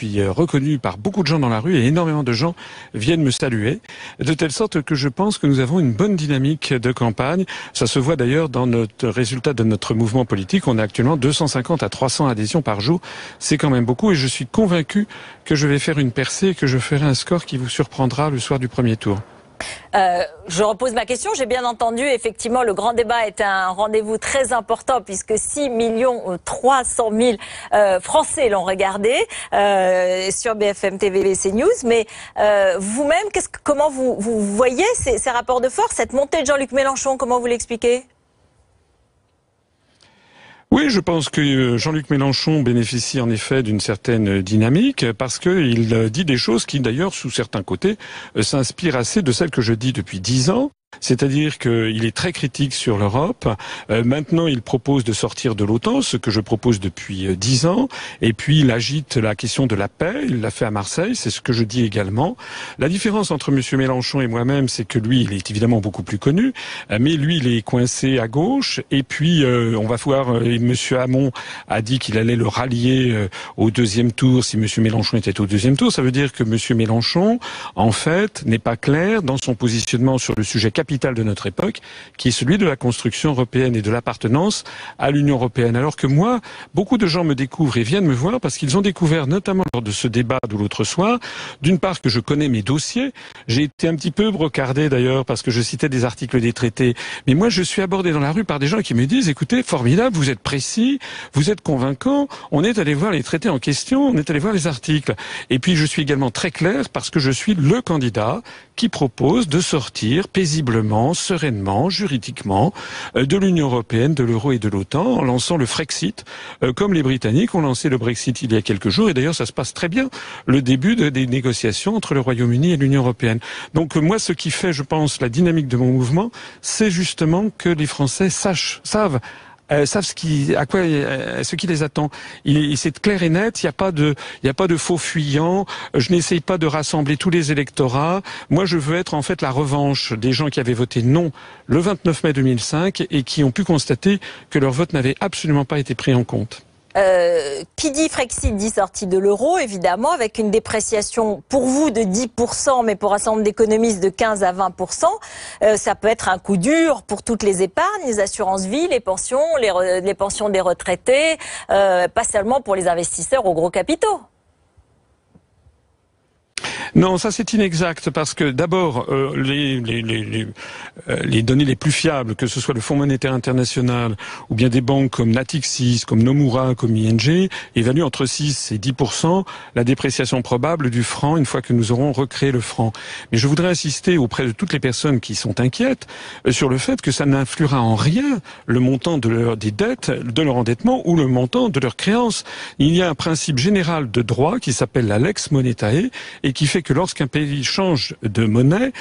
suis reconnu par beaucoup de gens dans la rue et énormément de gens viennent me saluer, de telle sorte que je pense que nous avons une bonne dynamique de campagne. Ça se voit d'ailleurs dans notre résultat de notre mouvement politique. On a actuellement 250 à 300 adhésions par jour. C'est quand même beaucoup et je suis convaincu que je vais faire une percée et que je ferai un score qui vous surprendra le soir du premier tour. Je repose ma question. J'ai bien entendu, effectivement, le grand débat est un rendez-vous très important puisque 6 300 000 Français l'ont regardé sur BFM TV et CNews. Mais vous-même, comment vous voyez ces rapports de force, cette montée de Jean-Luc Mélenchon, comment vous l'expliquez ? Oui, je pense que Jean-Luc Mélenchon bénéficie en effet d'une certaine dynamique parce qu'il dit des choses qui d'ailleurs, sous certains côtés, s'inspirent assez de celles que je dis depuis 10 ans. C'est-à-dire qu'il est très critique sur l'Europe. Maintenant, il propose de sortir de l'OTAN, ce que je propose depuis 10 ans. Et puis, il agite la question de la paix. Il l'a fait à Marseille, c'est ce que je dis également. La différence entre M. Mélenchon et moi-même, c'est que lui, il est évidemment beaucoup plus connu. Mais lui, il est coincé à gauche. Et puis, on va voir, M. Hamon a dit qu'il allait le rallier au deuxième tour si M. Mélenchon était au deuxième tour. Ça veut dire que M. Mélenchon, en fait, n'est pas clair dans son positionnement sur le sujet capital de notre époque, qui est celui de la construction européenne et de l'appartenance à l'Union européenne. Alors que moi, beaucoup de gens me découvrent et viennent me voir parce qu'ils ont découvert, notamment lors de ce débat de l'autre soir, d'une part que je connais mes dossiers. J'ai été un petit peu brocardé d'ailleurs parce que je citais des articles des traités. Mais moi, je suis abordé dans la rue par des gens qui me disent, écoutez, formidable, vous êtes précis, vous êtes convaincant, on est allé voir les traités en question, on est allé voir les articles. Et puis, je suis également très clair parce que je suis le candidat qui propose de sortir paisiblement, sereinement, juridiquement de l'Union européenne, de l'euro et de l'OTAN en lançant le Frexit, comme les Britanniques ont lancé le Brexit il y a quelques jours. Et d'ailleurs, ça se passe très bien, le début des négociations entre le Royaume-Uni et l'Union européenne. Donc moi, ce qui fait, je pense, la dynamique de mon mouvement, c'est justement que les Français savent ce qui les attend. C'est clair et net, il n'y a pas de faux fuyants, je n'essaye pas de rassembler tous les électorats. Moi, je veux être en fait la revanche des gens qui avaient voté non le 29 mai 2005 et qui ont pu constater que leur vote n'avait absolument pas été pris en compte. Qui dit Frexit dit sortie de l'euro, évidemment, avec une dépréciation pour vous de 10%, mais pour un certain nombre d'économistes de 15 à 20%. Ça peut être un coup dur pour toutes les épargnes, les assurances vie, les pensions, les pensions des retraités, pas seulement pour les investisseurs aux gros capitaux. Non, ça c'est inexact parce que d'abord les données les plus fiables, que ce soit le Fonds monétaire international ou bien des banques comme Natixis, comme Nomura, comme ING, évaluent entre 6 et 10% la dépréciation probable du franc une fois que nous aurons recréé le franc. Mais je voudrais insister auprès de toutes les personnes qui sont inquiètes sur le fait que ça n'influera en rien le montant des dettes, de leur endettement ou le montant de leurs créances. Il y a un principe général de droit qui s'appelle la lex monetae et qui fait que lorsqu'un pays change de monnaie,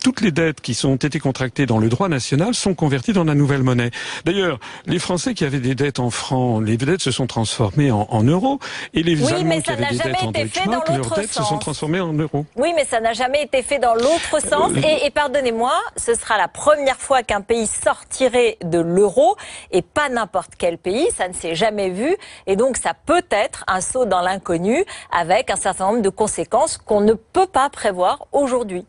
toutes les dettes qui ont été contractées dans le droit national sont converties dans la nouvelle monnaie. D'ailleurs, les Français qui avaient des dettes en francs, les dettes se sont transformées en euros, et les Allemands qui avaient des dettes en Deutschmark, leurs dettes se sont transformées en euros. Oui, mais ça n'a jamais été fait dans l'autre sens. Et pardonnez-moi, ce sera la première fois qu'un pays sortirait de l'euro, et pas n'importe quel pays, ça ne s'est jamais vu. Et donc, ça peut être un saut dans l'inconnu avec un certain nombre de conséquences qu'on ne peut pas prévoir aujourd'hui.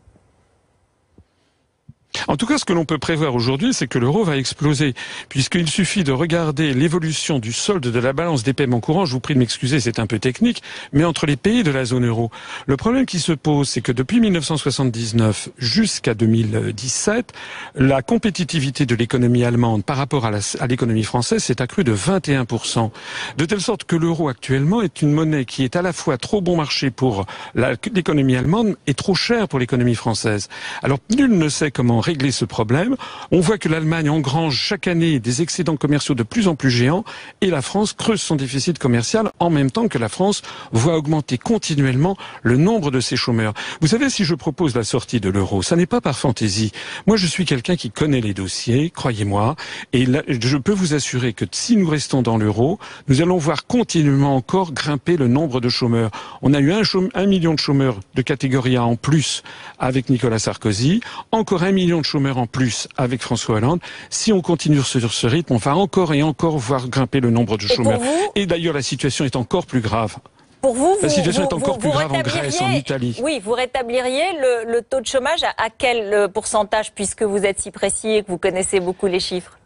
En tout cas, ce que l'on peut prévoir aujourd'hui, c'est que l'euro va exploser, puisqu'il suffit de regarder l'évolution du solde de la balance des paiements courants. Je vous prie de m'excuser, c'est un peu technique, mais entre les pays de la zone euro. Le problème qui se pose, c'est que depuis 1979 jusqu'à 2017, la compétitivité de l'économie allemande par rapport à l'économie française s'est accrue de 21%. De telle sorte que l'euro actuellement est une monnaie qui est à la fois trop bon marché pour l'économie allemande et trop chère pour l'économie française. Alors, nul ne sait comment régler ce problème. On voit que l'Allemagne engrange chaque année des excédents commerciaux de plus en plus géants et la France creuse son déficit commercial en même temps que la France voit augmenter continuellement le nombre de ses chômeurs. Vous savez, si je propose la sortie de l'euro, ça n'est pas par fantaisie. Moi, je suis quelqu'un qui connaît les dossiers, croyez-moi, et là, je peux vous assurer que si nous restons dans l'euro, nous allons voir continuellement encore grimper le nombre de chômeurs. On a eu 1 million de chômeurs de catégorie A en plus avec Nicolas Sarkozy, encore 1 million de chômeurs en plus avec François Hollande. Si on continue sur ce rythme, on va encore et encore voir grimper le nombre de chômeurs. Et d'ailleurs, la situation est encore plus grave. Pour vous, la situation est encore plus grave en rétabliriez, Grèce, en Italie. Oui, vous rétabliriez le taux de chômage à quel pourcentage, puisque vous êtes si précis et que vous connaissez beaucoup les chiffres?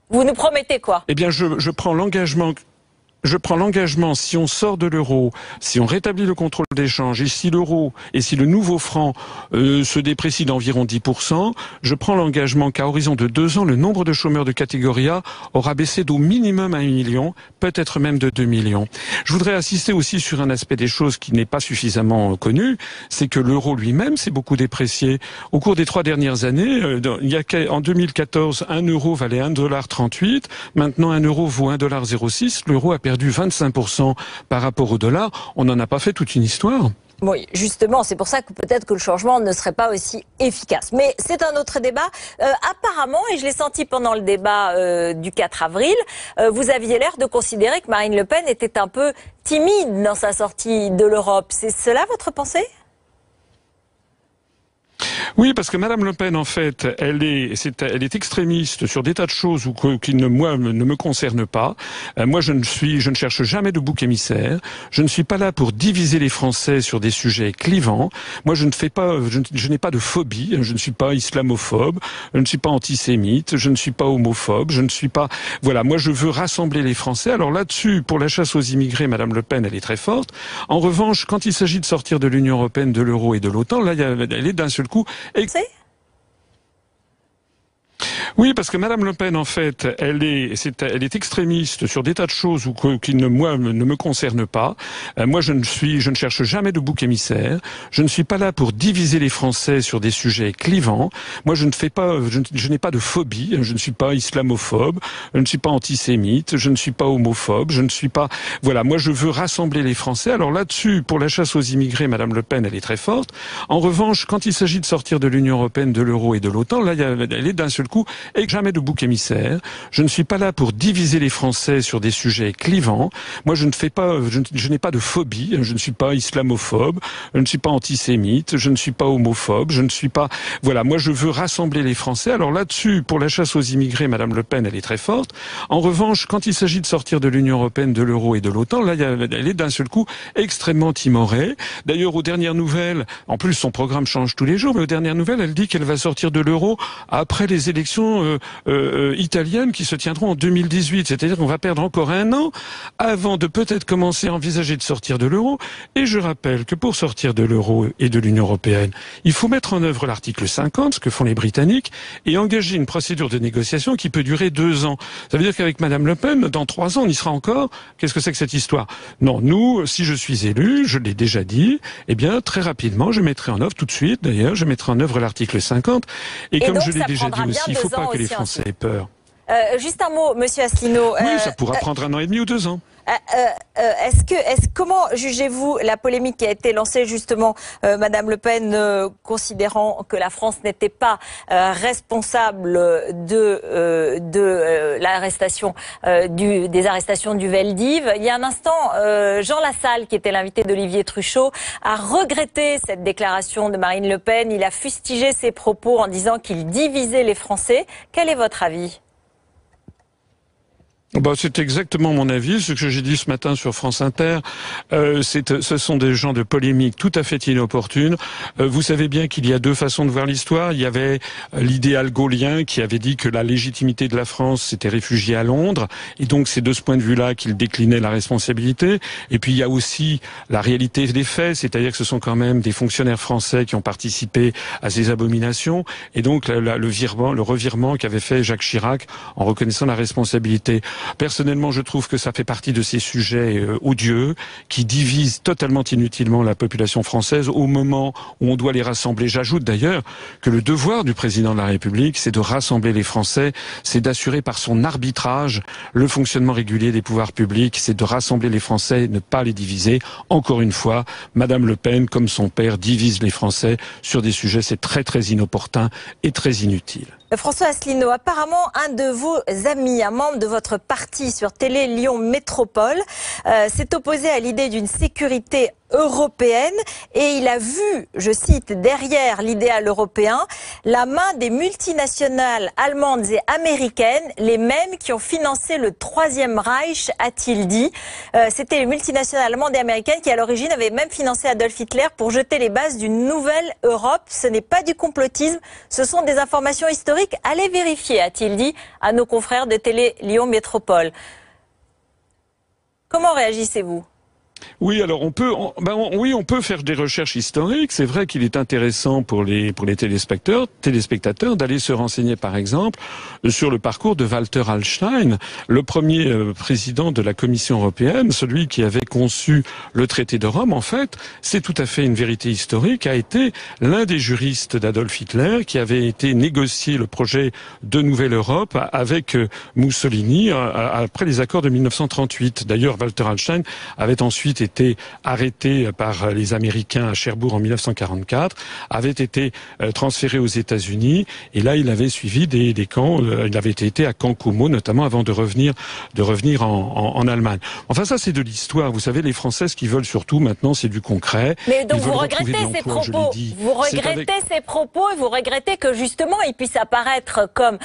Vous nous promettez quoi? Eh bien, je prends l'engagement. Je prends l'engagement, si on sort de l'euro, si on rétablit le contrôle d'échange, et si l'euro et si le nouveau franc se déprécie d'environ 10%, je prends l'engagement qu'à horizon de 2 ans, le nombre de chômeurs de catégorie A aura baissé d'au minimum à 1 million, peut-être même de 2 millions. Je voudrais insister aussi sur un aspect des choses qui n'est pas suffisamment connu, c'est que l'euro lui-même s'est beaucoup déprécié. Au cours des 3 dernières années, en 2014, 1 euro valait 1,38 $, maintenant 1 euro vaut 1,06 $, l'euro a perdu 25% par rapport au dollar. On n'en a pas fait toute une histoire. Oui, justement, c'est pour ça que peut-être que le changement ne serait pas aussi efficace. Mais c'est un autre débat. Apparemment, et je l'ai senti pendant le débat du 4 avril, vous aviez l'air de considérer que Marine Le Pen était un peu timide dans sa sortie de l'Europe. C'est cela votre pensée ? Oui, parce que Madame Le Pen, en fait, elle est extrémiste sur des tas de choses qui ne me concernent pas. Moi, je ne cherche jamais de bouc émissaire. Je ne suis pas là pour diviser les Français sur des sujets clivants. Moi, je n'ai pas de phobie. Je ne suis pas islamophobe. Je ne suis pas antisémite. Je ne suis pas homophobe. Je ne suis pas, voilà. Moi, je veux rassembler les Français. Alors là-dessus, pour la chasse aux immigrés, Madame Le Pen, elle est très forte. En revanche, quand il s'agit de sortir de l'Union européenne, de l'euro et de l'OTAN, là, elle est d'un seul coup. Oui, parce que Madame Le Pen, en fait, elle est extrémiste sur des tas de choses qui ne me concernent pas. Moi, je ne cherche jamais de bouc émissaire. Je ne suis pas là pour diviser les Français sur des sujets clivants. Moi, je n'ai pas de phobie. Je ne suis pas islamophobe. Je ne suis pas antisémite. Je ne suis pas homophobe. Je ne suis pas, voilà. Moi, je veux rassembler les Français. Alors là-dessus, pour la chasse aux immigrés, Madame Le Pen, elle est très forte. En revanche, quand il s'agit de sortir de l'Union européenne, de l'euro et de l'OTAN, là, elle est d'un seul coup. Et jamais de bouc émissaire. Je ne suis pas là pour diviser les Français sur des sujets clivants. Moi, je n'ai pas de phobie. Je ne suis pas islamophobe. Je ne suis pas antisémite. Je ne suis pas homophobe. Je ne suis pas, voilà. Moi, je veux rassembler les Français. Alors là-dessus, pour la chasse aux immigrés, Madame Le Pen, elle est très forte. En revanche, quand il s'agit de sortir de l'Union européenne, de l'euro et de l'OTAN, là, elle est d'un seul coup extrêmement timorée. D'ailleurs, aux dernières nouvelles, en plus, son programme change tous les jours, mais aux dernières nouvelles, elle dit qu'elle va sortir de l'euro après les élections italiennes qui se tiendront en 2018. C'est-à-dire qu'on va perdre encore 1 an avant de peut-être commencer à envisager de sortir de l'euro. Et je rappelle que pour sortir de l'euro et de l'Union européenne, il faut mettre en œuvre l'article 50, ce que font les Britanniques, et engager une procédure de négociation qui peut durer 2 ans. Ça veut dire qu'avec Madame Le Pen, dans 3 ans, on y sera encore. Qu'est-ce que c'est que cette histoire? Non, nous, si je suis élu, je l'ai déjà dit, eh bien, très rapidement, je mettrai en œuvre, tout de suite d'ailleurs, je mettrai en œuvre l'article 50. Et comme donc, je l'ai déjà dit aussi, il ne faut pas que les Français aient peur. Juste un mot, Monsieur Asselineau. Oui, ça pourra prendre 1 an et demi ou 2 ans. Comment jugez-vous la polémique qui a été lancée justement, Madame Le Pen considérant que la France n'était pas responsable de l'arrestation des arrestations du Veldiv? Il y a un instant, Jean Lassalle, qui était l'invité d'Olivier Truchot, a regretté cette déclaration de Marine Le Pen. Il a fustigé ses propos en disant qu'il divisait les Français. Quel est votre avis? C'est exactement mon avis, ce que j'ai dit ce matin sur France Inter. Ce sont des gens de polémique tout à fait inopportunes. Vous savez bien qu'il y a 2 façons de voir l'histoire. Il y avait l'idéal gaullien qui avait dit que la légitimité de la France s'était réfugiée à Londres, et donc c'est de ce point de vue-là qu'il déclinait la responsabilité. Et puis il y a aussi la réalité des faits, c'est-à-dire que ce sont quand même des fonctionnaires français qui ont participé à ces abominations, et donc le revirement qu'avait fait Jacques Chirac en reconnaissant la responsabilité. Personnellement, je trouve que ça fait partie de ces sujets odieux qui divisent totalement inutilement la population française au moment où on doit les rassembler. J'ajoute d'ailleurs que le devoir du président de la République, c'est de rassembler les Français, c'est d'assurer par son arbitrage le fonctionnement régulier des pouvoirs publics, c'est de rassembler les Français, ne pas les diviser. Encore une fois, Madame Le Pen, comme son père, divise les Français sur des sujets, c'est très très inopportun et très inutile. François Asselineau, apparemment un de vos amis, un membre de votre parti sur Télé Lyon Métropole, s'est opposé à l'idée d'une sécurité européenne et il a vu, je cite, derrière l'idéal européen, la main des multinationales allemandes et américaines, les mêmes qui ont financé le Troisième Reich, a-t-il dit. C'était les multinationales allemandes et américaines qui, à l'origine, avaient même financé Adolf Hitler pour jeter les bases d'une nouvelle Europe. Ce n'est pas du complotisme, ce sont des informations historiques. Allez vérifier, a-t-il dit à nos confrères de Télé Lyon Métropole. Comment réagissez-vous ? Oui, alors on peut faire des recherches historiques. C'est vrai qu'il est intéressant pour les téléspectateurs d'aller se renseigner, par exemple, sur le parcours de Walter Hallstein, le premier président de la Commission européenne, celui qui avait conçu le traité de Rome. En fait, c'est tout à fait une vérité historique, a été l'un des juristes d'Adolf Hitler qui avait été négocié le projet de Nouvelle Europe avec Mussolini après les accords de 1938. D'ailleurs, Walter Hallstein avait ensuite été arrêté par les Américains à Cherbourg en 1944, avait été transféré aux États-Unis et là il avait suivi des camps, il avait été à Camp Como notamment avant de revenir en Allemagne. Enfin ça c'est de l'histoire, vous savez les Françaises qui veulent surtout maintenant c'est du concret. Mais donc vous regrettez ces propos, ces propos et vous regrettez que justement ils puissent apparaître comme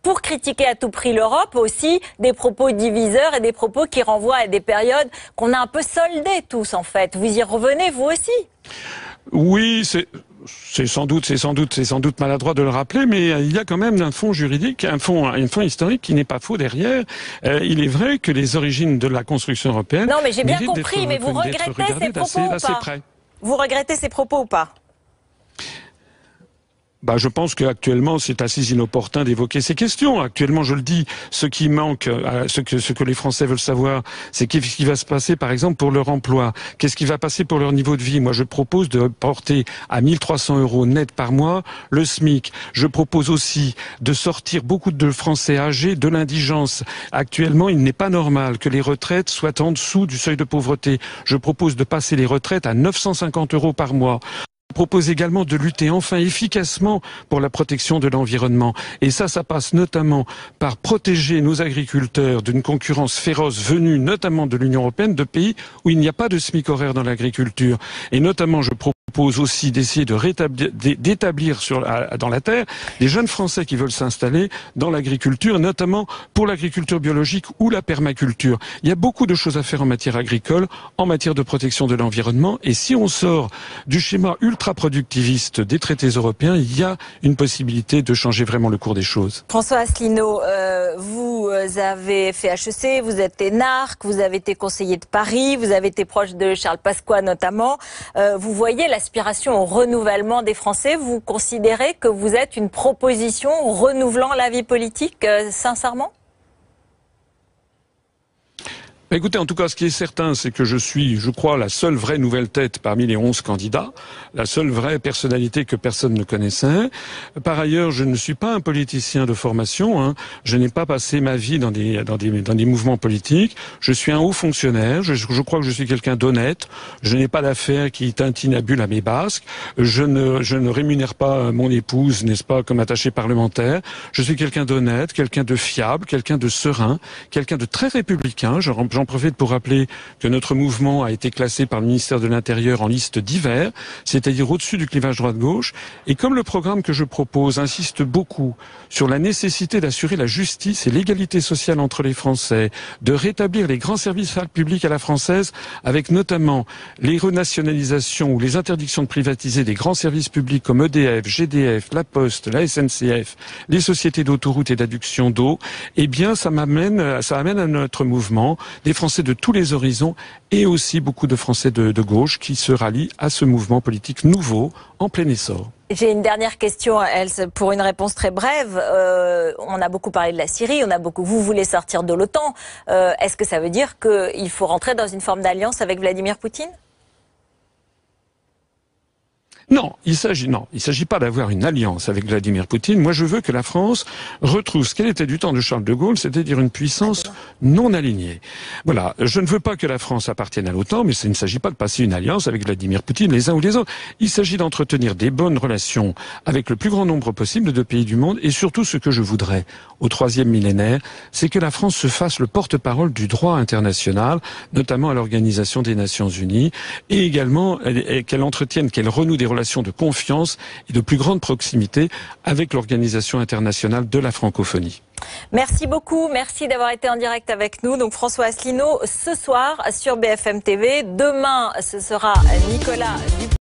pour critiquer à tout prix l'Europe aussi des propos diviseurs et des propos qui renvoient à des périodes qu'on a un peu soldées tous en fait. Vous y revenez vous aussi? Oui, c'est sans doute maladroit de le rappeler, mais il y a quand même un fond juridique, un fond historique qui n'est pas faux derrière. Il est vrai que les origines de la construction européenne. Non, mais j'ai bien compris, mais vous regrettez ces propos ou pas? Vous regrettez ces propos ou pas? Je pense qu'actuellement, c'est assez inopportun d'évoquer ces questions. Actuellement, je le dis, ce qui manque, ce que les Français veulent savoir, c'est qu'est-ce qui va se passer, par exemple, pour leur emploi. Qu'est-ce qui va passer pour leur niveau de vie? Moi, je propose de porter à 1 300 € net par mois le SMIC. Je propose aussi de sortir beaucoup de Français âgés de l'indigence. Actuellement, il n'est pas normal que les retraites soient en dessous du seuil de pauvreté. Je propose de passer les retraites à 950 € par mois. Je propose également de lutter enfin efficacement pour la protection de l'environnement. Et ça passe notamment par protéger nos agriculteurs d'une concurrence féroce venue notamment de l'Union européenne, de pays où il n'y a pas de SMIC horaire dans l'agriculture. Et notamment, je propose aussi d'essayer d'établir dans la terre des jeunes Français qui veulent s'installer dans l'agriculture, notamment pour l'agriculture biologique ou la permaculture. Il y a beaucoup de choses à faire en matière agricole, en matière de protection de l'environnement. Et si on sort du schéma ultra-productiviste des traités européens, il y a une possibilité de changer vraiment le cours des choses. François Asselineau, vous avez fait HEC, vous êtes énarque, vous avez été conseiller de Paris, vous avez été proche de Charles Pasqua notamment. Vous voyez l'aspiration au renouvellement des Français. Vous considérez que vous êtes une proposition renouvelant la vie politique, sincèrement ? Écoutez, en tout cas, ce qui est certain, c'est que je suis, je crois, la seule vraie nouvelle tête parmi les 11 candidats, la seule vraie personnalité que personne ne connaissait. Par ailleurs, je ne suis pas un politicien de formation. Je n'ai pas passé ma vie dans des mouvements politiques. Je suis un haut fonctionnaire. Je crois que je suis quelqu'un d'honnête. Je n'ai pas d'affaires qui tintinabulent à mes basques. Je ne rémunère pas mon épouse, n'est-ce pas, comme attaché parlementaire. Je suis quelqu'un d'honnête, quelqu'un de fiable, quelqu'un de serein, quelqu'un de très républicain. J'en profite pour rappeler que notre mouvement a été classé par le ministère de l'Intérieur en liste divers, c'est-à-dire au-dessus du clivage droite-gauche. Et comme le programme que je propose insiste beaucoup sur la nécessité d'assurer la justice et l'égalité sociale entre les Français, de rétablir les grands services publics à la française, avec notamment les renationalisations ou les interdictions de privatiser des grands services publics comme EDF, GDF, La Poste, la SNCF, les sociétés d'autoroutes et d'adduction d'eau, eh bien ça amène à notre mouvement des Français de tous les horizons et aussi beaucoup de Français de gauche qui se rallient à ce mouvement politique nouveau en plein essor. J'ai une dernière question, Else, pour une réponse très brève. On a beaucoup parlé de la Syrie, vous voulez sortir de l'OTAN. Est-ce que ça veut dire qu'il faut rentrer dans une forme d'alliance avec Vladimir Poutine ? Non, il s'agit pas d'avoir une alliance avec Vladimir Poutine. Moi, je veux que la France retrouve ce qu'elle était du temps de Charles de Gaulle, c'est-à-dire une puissance non alignée. Voilà. Je ne veux pas que la France appartienne à l'OTAN, mais il ne s'agit pas de passer une alliance avec Vladimir Poutine les uns ou les autres. Il s'agit d'entretenir des bonnes relations avec le plus grand nombre possible de pays du monde, et surtout ce que je voudrais au 3e millénaire, c'est que la France se fasse le porte-parole du droit international, notamment à l'Organisation des Nations Unies, et également qu'elle entretienne, qu'elle renoue des relations de confiance et de plus grande proximité avec l'Organisation internationale de la francophonie. Merci beaucoup, merci d'avoir été en direct avec nous. Donc François Asselineau ce soir sur BFM TV. Demain, ce sera Nicolas Dupont.